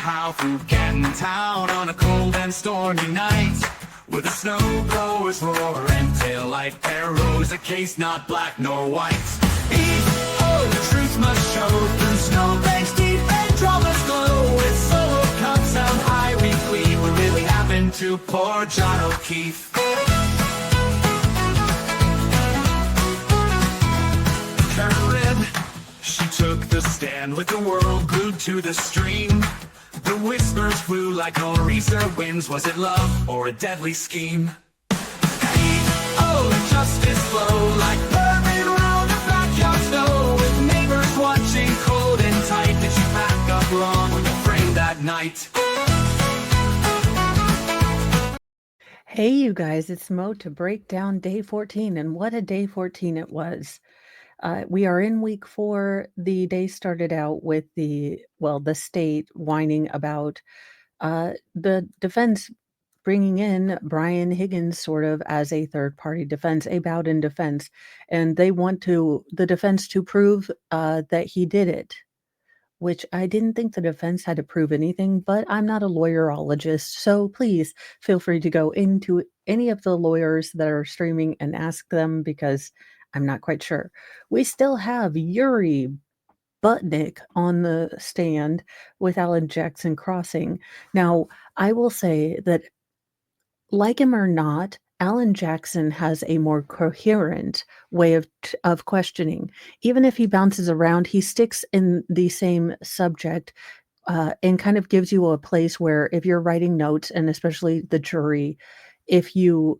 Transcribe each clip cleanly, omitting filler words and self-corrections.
how Fugen town on a cold and stormy night, with the snow blowers roar and taillight arrows, a case not black nor white. Oh, the truth must show through snowbanks deep and dramas glow. With solo cups held high, we plead what really happened to poor John O'Keefe. Karen, she took the stand with the world glued to the stream. The whispers flew like nor'easter winds. Was it love or a deadly scheme? Oh, the justice flow like bourbon round the backyard snow, with neighbors watching cold and tight. Did you pack up wrong with the frame that night? Hey, you guys, it's Mo to break down day 14, and what a day 14 it was. We are in week 4. The day started out with the state whining about the defense bringing in Brian Higgins sort of as a third-party defense, a Bowden defense, and they want the defense to prove that he did it, which I didn't think the defense had to prove anything, but I'm not a lawyerologist, so please feel free to go into any of the lawyers that are streaming and ask them, because I'm not quite sure. We still have Yuri Butnick on the stand with Alan Jackson crossing. Now, I will say that, like him or not, Alan Jackson has a more coherent way of questioning. Even if he bounces around, he sticks in the same subject, and kind of gives you a place where, if you're writing notes, and especially the jury, if you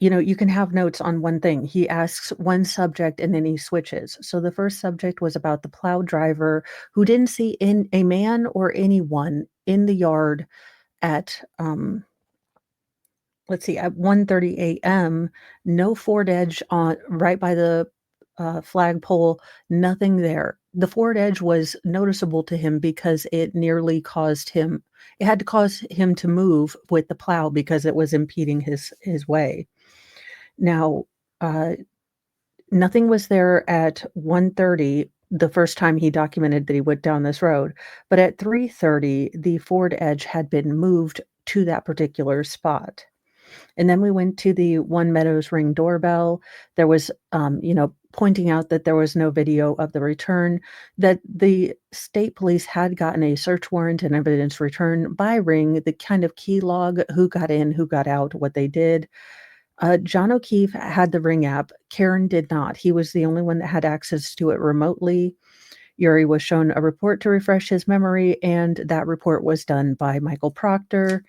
can have notes on one thing. He asks one subject and then he switches. So the first subject was about the plow driver who didn't see a man or anyone in the yard at at 1:30 a.m. No Ford Edge on right by the flagpole, nothing there. The Ford Edge was noticeable to him because it had to cause him to move with the plow because it was impeding his way. Now, nothing was there at 1:30 the first time he documented that he went down this road, but at 3:30, the Ford Edge had been moved to that particular spot. And then we went to the One Meadows Ring doorbell. There was, pointing out that there was no video of the return, that the state police had gotten a search warrant and evidence return by Ring, the kind of key log, who got in, who got out, what they did. John O'Keefe had the Ring app. Karen did not. He was the only one that had access to it remotely. Yuri was shown a report to refresh his memory, and that report was done by Michael Proctor.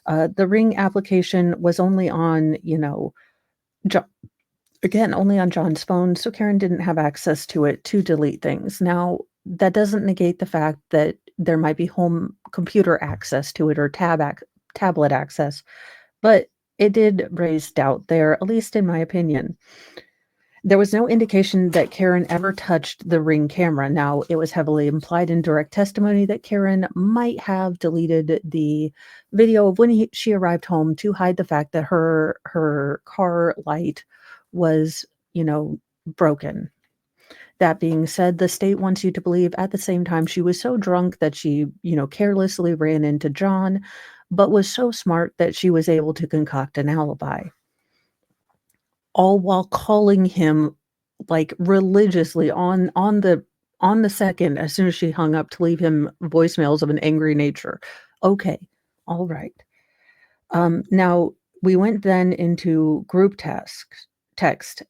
The Ring application was only on, only on John's phone, so Karen didn't have access to it to delete things. Now, that doesn't negate the fact that there might be home computer access to it or tablet access, but it did raise doubt there, at least in my opinion. There was no indication that Karen ever touched the Ring camera. Now, it was heavily implied in direct testimony that Karen might have deleted the video of when she arrived home to hide the fact that her car light was, broken. That being said, the state wants you to believe at the same time she was so drunk that she, carelessly ran into John, but was so smart that she was able to concoct an alibi. All while calling him like religiously on the second as soon as she hung up to leave him voicemails of an angry nature. Okay, all right. Now we went then into group text,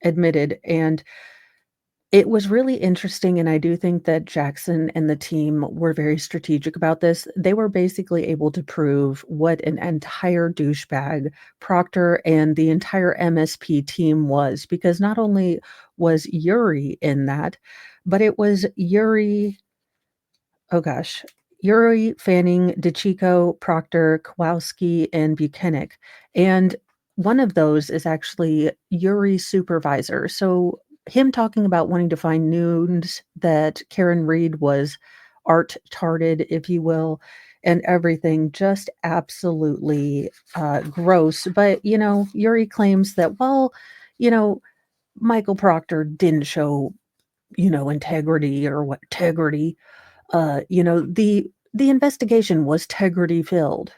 admitted, and it was really interesting, and I do think that Jackson and the team were very strategic about this. They were basically able to prove what an entire douchebag Proctor and the entire MSP team was, because not only was Yuri in that, but it was Yuri, Fanning, DeChico, Proctor, Kowalski, and Buchanan. And one of those is actually Yuri's supervisor. So him talking about wanting to find news that Karen Reed was art-tarded, if you will, and everything, just absolutely gross. But, Yuri claims that, Michael Proctor didn't show, integrity or what integrity. The The investigation was integrity-filled.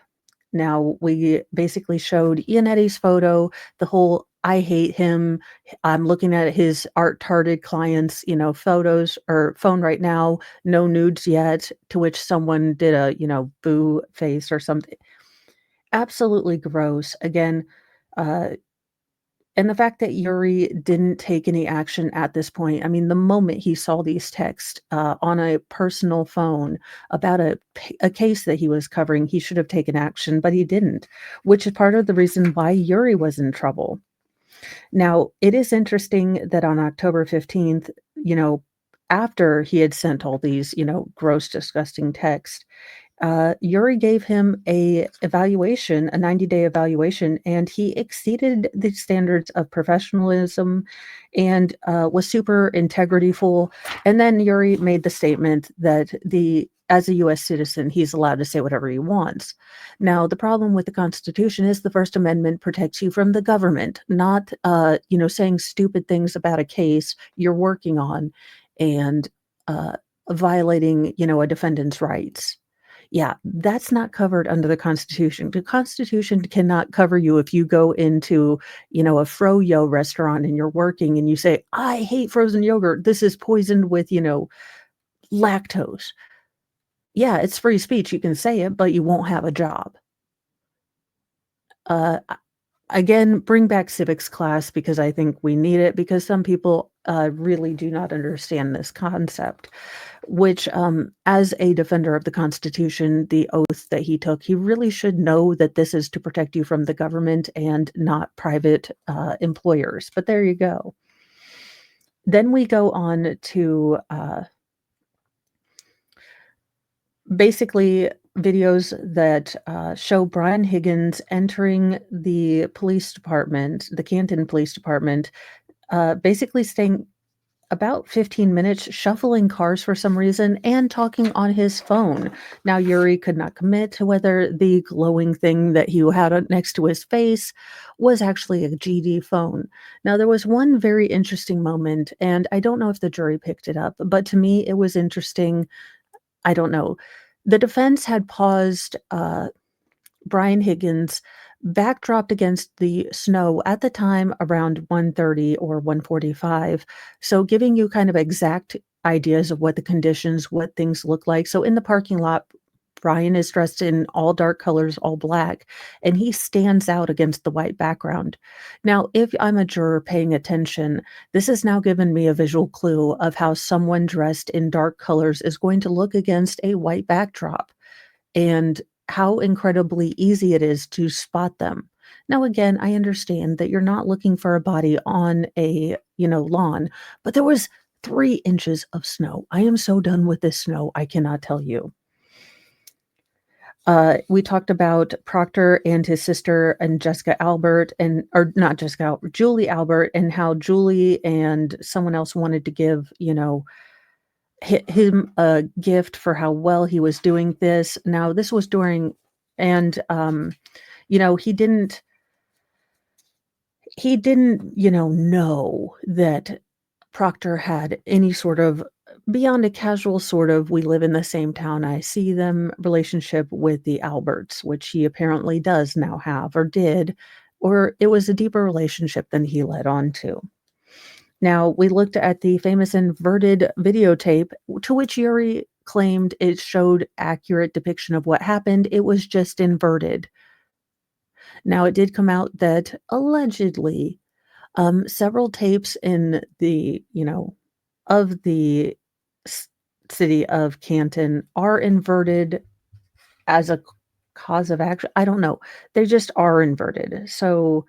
Now, we basically showed Ianetti's photo, the whole "I hate him, I'm looking at his art-tarded client's, photos or phone right now, no nudes yet," to which someone did a, boo face or something. Absolutely gross. Again, uh, and the fact that Yuri didn't take any action at this point, I mean, the moment he saw these texts, on a personal phone about a case that he was covering, he should have taken action, but he didn't, which is part of the reason why Yuri was in trouble. Now, it is interesting that on October 15th, after he had sent all these, gross, disgusting texts, Yuri gave him a 90-day evaluation, and he exceeded the standards of professionalism and, was super integrityful. And then Yuri made the statement that as a US citizen, he's allowed to say whatever he wants. Now, the problem with the Constitution is the First Amendment protects you from the government, not, saying stupid things about a case you're working on and, violating, a defendant's rights. Yeah, that's not covered under the Constitution. The Constitution cannot cover you if you go into, a froyo restaurant and you're working and you say, "I hate frozen yogurt. This is poisoned with, lactose." Yeah, it's free speech. You can say it, but you won't have a job. Again, bring back civics class because I think we need it because some people really do not understand this concept. Which, as a defender of the Constitution, the oath that he took, he really should know that this is to protect you from the government and not private employers. But there you go. Then we go on to basically videos that show Brian Higgins entering the police department, the Canton Police Department, basically staying about 15 minutes, shuffling cars for some reason, and talking on his phone. Now, Yuri could not commit to whether the glowing thing that he had next to his face was actually a GD phone. Now, there was one very interesting moment, and I don't know if the jury picked it up, but to me, it was interesting. I don't know. The defense had paused Brian Higgins backdropped against the snow at the time around 1:30 or 1:45, so giving you kind of exact ideas of what the conditions, what things look like. So in the parking lot, Brian is dressed in all dark colors, all black, and he stands out against the white background. Now, if I'm a juror paying attention, this has now given me a visual clue of how someone dressed in dark colors is going to look against a white backdrop and how incredibly easy it is to spot them. Now, again, I understand that you're not looking for a body on a, lawn, but there was 3 inches of snow. I am so done with this snow, I cannot tell you. We talked about Proctor and his sister and Jessica Albert or not Jessica Albert, Julie Albert, and how Julie and someone else wanted to give, him a gift for how well he was doing this. Now, this was during and, he didn't, know that Proctor had any sort of beyond a casual sort of "we live in the same town, I see them" relationship with the Alberts, which he apparently does now have or did, or it was a deeper relationship than he led on to. Now, we looked at the famous inverted videotape, to which Yuri claimed it showed accurate depiction of what happened. It was just inverted. Now, it did come out that allegedly, several tapes in the, of the c city of Canton are inverted as a cause of action. I don't know. They just are inverted. So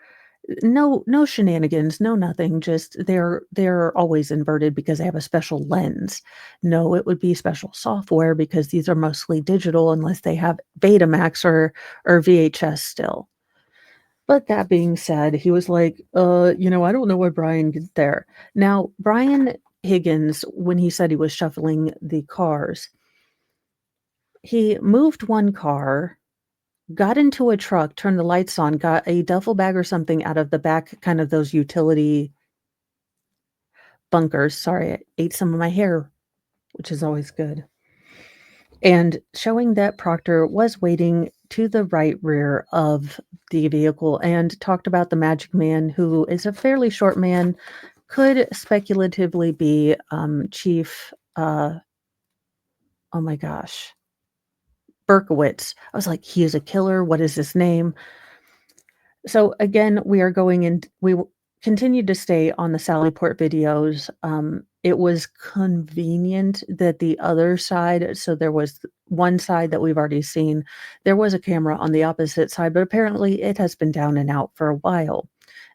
no shenanigans, no nothing, just they're always inverted because they have a special lens. No, it would be special software because these are mostly digital unless they have Betamax or VHS still. But that being said, he was like, I don't know why Brian get there." Now, Brian Higgins, when he said he was shuffling the cars, he moved one car, got into a truck, turned the lights on, got a duffel bag or something out of the back, kind of those utility bunkers. Sorry, I ate some of my hair, which is always good. and showing that Proctor was waiting to the right rear of the vehicle and talked about the magic man, who is a fairly short man, could speculatively be Chief, oh my gosh, Berkowitz. I was like, he is a killer. What is his name? So again, we are going in we w continued to stay on the Sallyport videos. It was convenient that the other side, so there was one side that we've already seen, there was a camera on the opposite side, but apparently it has been down and out for a while.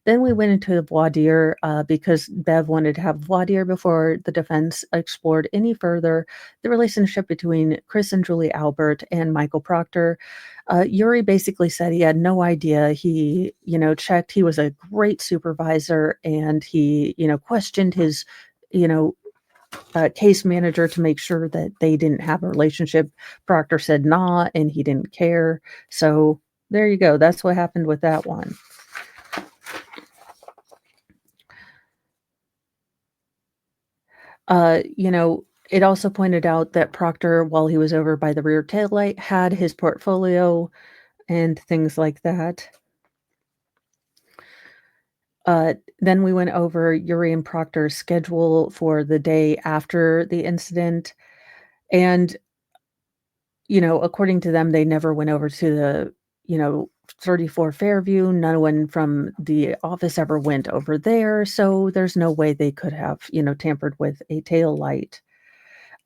Then we went into the voir dire, because Bev wanted to have voir dire before the defense explored any further the relationship between Chris and Julie Albert and Michael Proctor. Yuri basically said he had no idea. He, checked. He was a great supervisor, and he, questioned his, you know, case manager to make sure that they didn't have a relationship. Proctor said not, and he didn't care. So there you go. That's what happened with that one. It also pointed out that Proctor, while he was over by the rear taillight, had his portfolio and things like that. Then we went over Yuri and Proctor's schedule for the day after the incident, and, according to them, they never went over to the, you know, 34 Fairview. No one from the office ever went over there, so there's no way they could have, tampered with a tail light.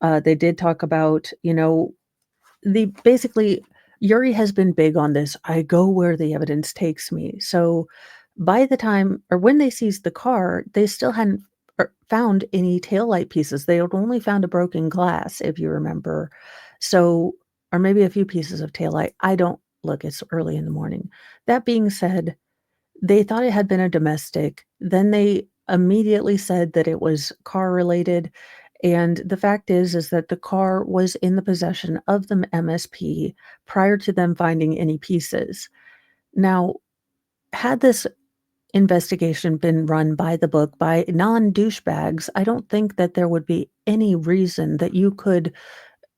They did talk about, the basically, Yuri has been big on this, "I go where the evidence takes me." So, by the time or when they seized the car, they still hadn't found any taillight pieces. They had only found a broken glass, if you remember. So or maybe a few pieces of taillight. I don't look, it's early in the morning. That being said, they thought it had been a domestic, then they immediately said that it was car related, and the fact is that the car was in the possession of the MSP prior to them finding any pieces. Now, had this investigation been run by the book by non-douchebags, I don't think that there would be any reason that you could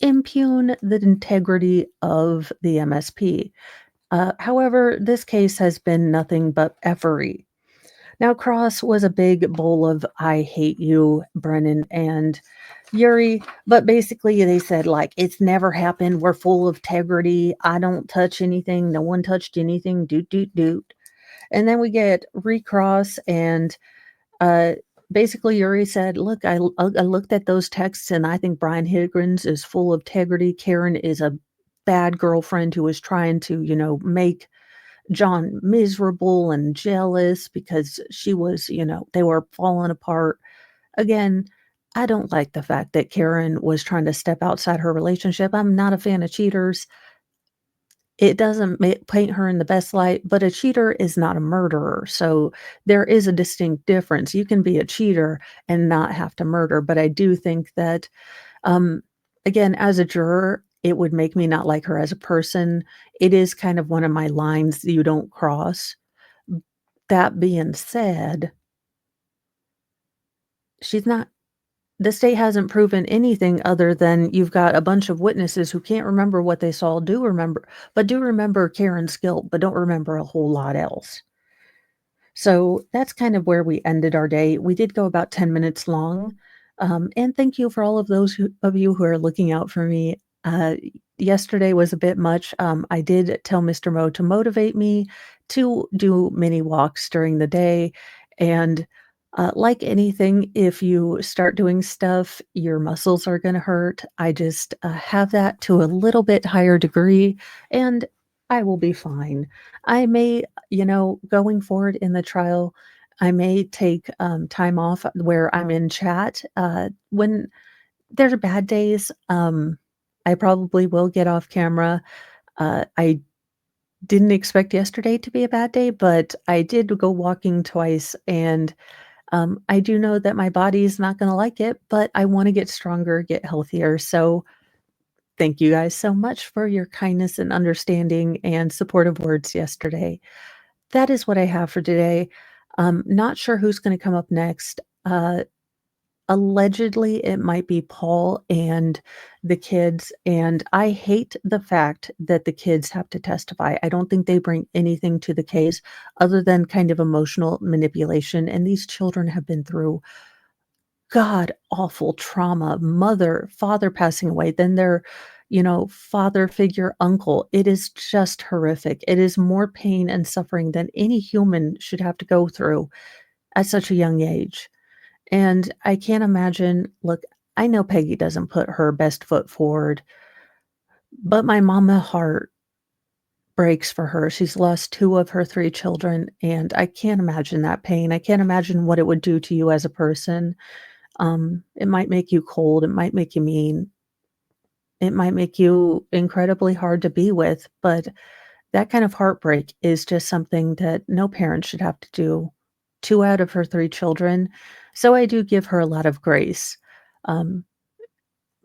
impugn the integrity of the MSP. However, this case has been nothing but effery. Now, Cross was a big bowl of "I hate you, Brennan and Yuri," but basically they said, like, "It's never happened. We're full of integrity. I don't touch anything. No one touched anything. Doot, doot, doot." And then we get Recross, and uh, basically Yuri said, "Look, I looked at those texts, and I think Brian Higgins is full of integrity. Karen is a bad girlfriend who is trying to, make John miserable and jealous because she was, they were falling apart." Again, I don't like the fact that Karen was trying to step outside her relationship. I'm not a fan of cheaters. It doesn't paint her in the best light, but a cheater is not a murderer. So there is a distinct difference. You can be a cheater and not have to murder. But I do think that, um, again, as a juror, it would make me not like her as a person. It is kind of one of my lines that you don't cross. That being said, she's not the state hasn't proven anything other than you've got a bunch of witnesses who can't remember what they saw, do remember Karen's guilt, but don't remember a whole lot else. So that's kind of where we ended our day. We did go about 10 minutes long. And thank you for all of those of you who are looking out for me. Yesterday was a bit much. I did tell Mr. Mo to motivate me to do mini walks during the day. And like anything, if you start doing stuff, your muscles are going to hurt. I just have that to a little bit higher degree, and I will be fine. I may, going forward in the trial, I may take time off where I'm in chat. When there's bad days, I probably will get off camera. I didn't expect yesterday to be a bad day, but I did go walking twice, and I do know that my body is not going to like it, but I want to get stronger, get healthier. So thank you guys so much for your kindness and understanding and supportive words yesterday. That is what I have for today. Not sure who's going to come up next. Allegedly, it might be Paul and the kids, and I hate the fact that the kids have to testify. I don't think they bring anything to the case other than kind of emotional manipulation, and these children have been through god awful trauma, mother, father passing away, then their, father figure uncle. It is just horrific. It is more pain and suffering than any human should have to go through at such a young age. And I can't imagine look, I know Peggy doesn't put her best foot forward, but my mama heart breaks for her. She's lost 2 of her 3 children, and I can't imagine that pain. I can't imagine what it would do to you as a person. It might make you cold, it might make you mean, it might make you incredibly hard to be with, but that kind of heartbreak is just something that no parent should have to do. 2 out of her 3 children, so I do give her a lot of grace. Um,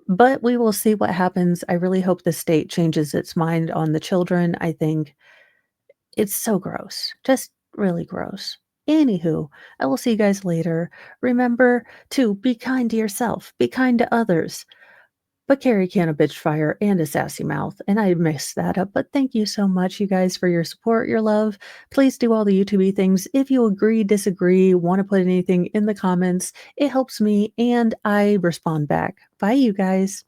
but we will see what happens. I really hope the state changes its mind on the children. I think it's so gross, just really gross. Anywho, I will see you guys later. Remember to be kind to yourself, be kind to others, but Carrie can a bitch fire and a sassy mouth, and I messed that up, but thank you so much, you guys, for your support, your love. Please do all the YouTube things. If you agree, disagree, want to put anything in the comments, it helps me, and I respond back. Bye, you guys.